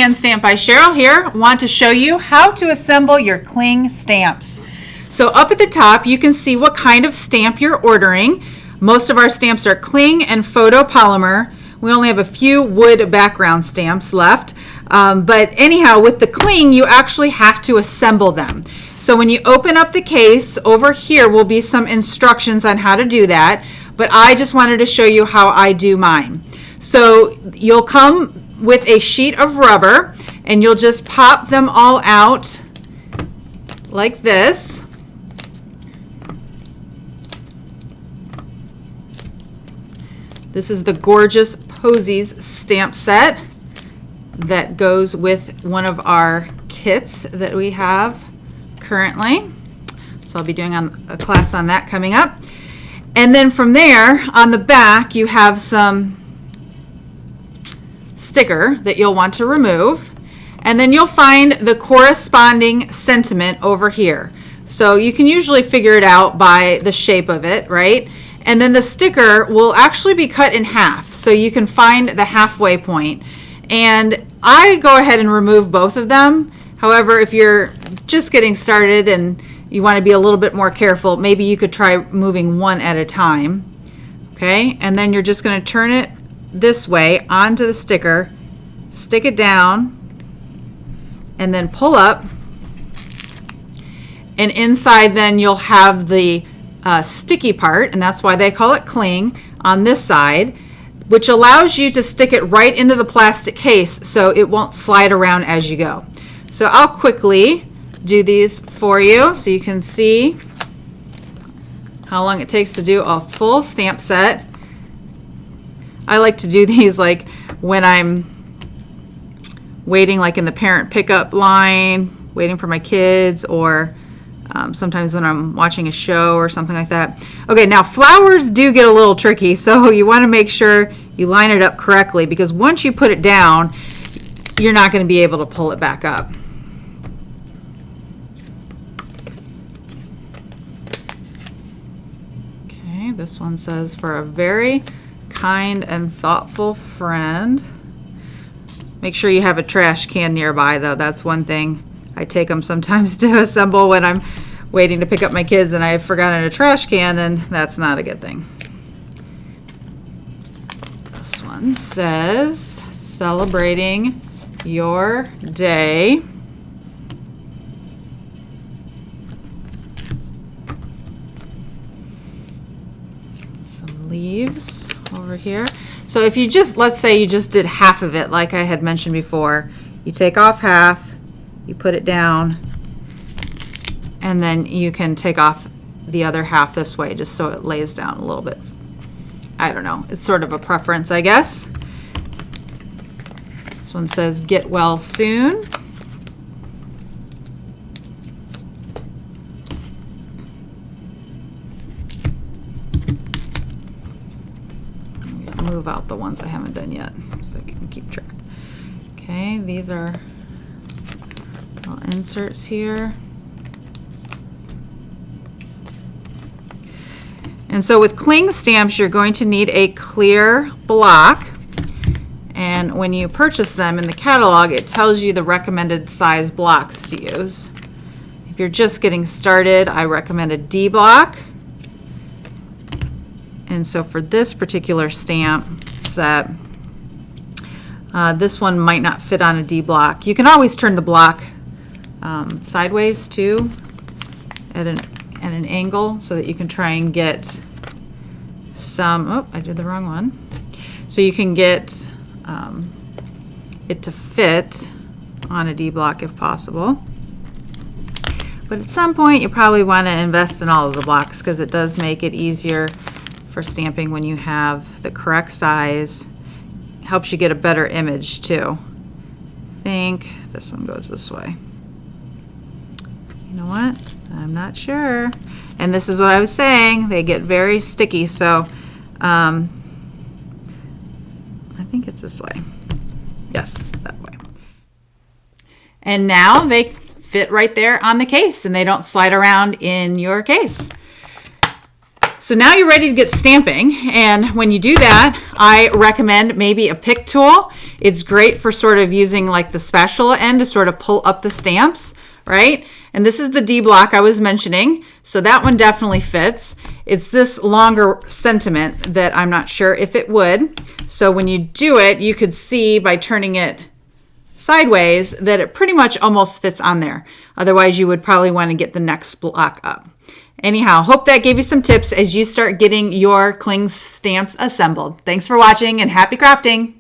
Hand Stamp by Cheryl here. Want to show you how to assemble your Cling stamps. So up at the top you can see what kind of stamp you're ordering. Most of our stamps are Cling and photopolymer. We only have a few wood background stamps left. But anyhow, with the Cling you actually have to assemble them. So when you open up the case, over here will be some instructions on how to do that. But I just wanted to show you how I do mine. So you'll come with a sheet of rubber and you'll just pop them all out like this. This is the gorgeous Posies stamp set that goes with one of our kits that we have currently. So I'll be doing a class on that coming up. And then from there, on the back, you have some sticker that you'll want to remove. And then you'll find the corresponding sentiment over here. So you can usually figure it out by the shape of it, right? And then the sticker will actually be cut in half. So you can find the halfway point. And I go ahead and remove both of them. However, if you're just getting started and you want to be a little bit more careful, maybe you could try moving one at a time. Okay, and then you're just going to turn it this way onto the sticker, stick it down, and then pull up. And inside then you'll have the sticky part, and that's why they call it Cling, on this side, which allows you to stick it right into the plastic case so it won't slide around as you go. So I'll quickly do these for you so you can see how long it takes to do a full stamp set. I like to do these like when I'm waiting, like in the parent pickup line, waiting for my kids, or sometimes when I'm watching a show or something like that. Okay, now flowers do get a little tricky, so you want to make sure you line it up correctly, because once you put it down, you're not going to be able to pull it back up. Okay, this one says, for a very kind and thoughtful friend. Make sure you have a trash can nearby, though. That's one thing. I take them sometimes to assemble when I'm waiting to pick up my kids and I've forgotten a trash can, and that's not a good thing. This one says, celebrating your day. Some leaves over here. So if you just, let's say you just did half of it like I had mentioned before, you take off half, you put it down, and then you can take off the other half this way just so it lays down a little bit. I don't know, it's sort of a preference, I guess. This one says, get well soon. Move out the ones I haven't done yet so I can keep track. Okay, these are little inserts here. And so with Cling stamps, you're going to need a clear block. And when you purchase them in the catalog, it tells you the recommended size blocks to use. If you're just getting started, I recommend a D block. And so for this particular stamp set, this one might not fit on a D block. You can always turn the block sideways too, at an angle, so that you can try and get some, oh, I did the wrong one. So you can get it to fit on a D block if possible. But at some point you probably want to invest in all of the blocks, because it does make it easier for stamping when you have the correct size. Helps you get a better image too. I think this one goes this way. You know what? I'm not sure. And this is what I was saying, they get very sticky, so I think it's this way. Yes, that way. And now they fit right there on the case and they don't slide around in your case. So now you're ready to get stamping, and when you do that, I recommend maybe a pick tool. It's great for sort of using like the spatula end to sort of pull up the stamps, right? And this is the D block I was mentioning, so that one definitely fits. It's this longer sentiment that I'm not sure if it would. So when you do it, you could see by turning it sideways that it pretty much almost fits on there. Otherwise, you would probably want to get the next block up. Anyhow, hope that gave you some tips as you start getting your cling stamps assembled. Thanks for watching and happy crafting!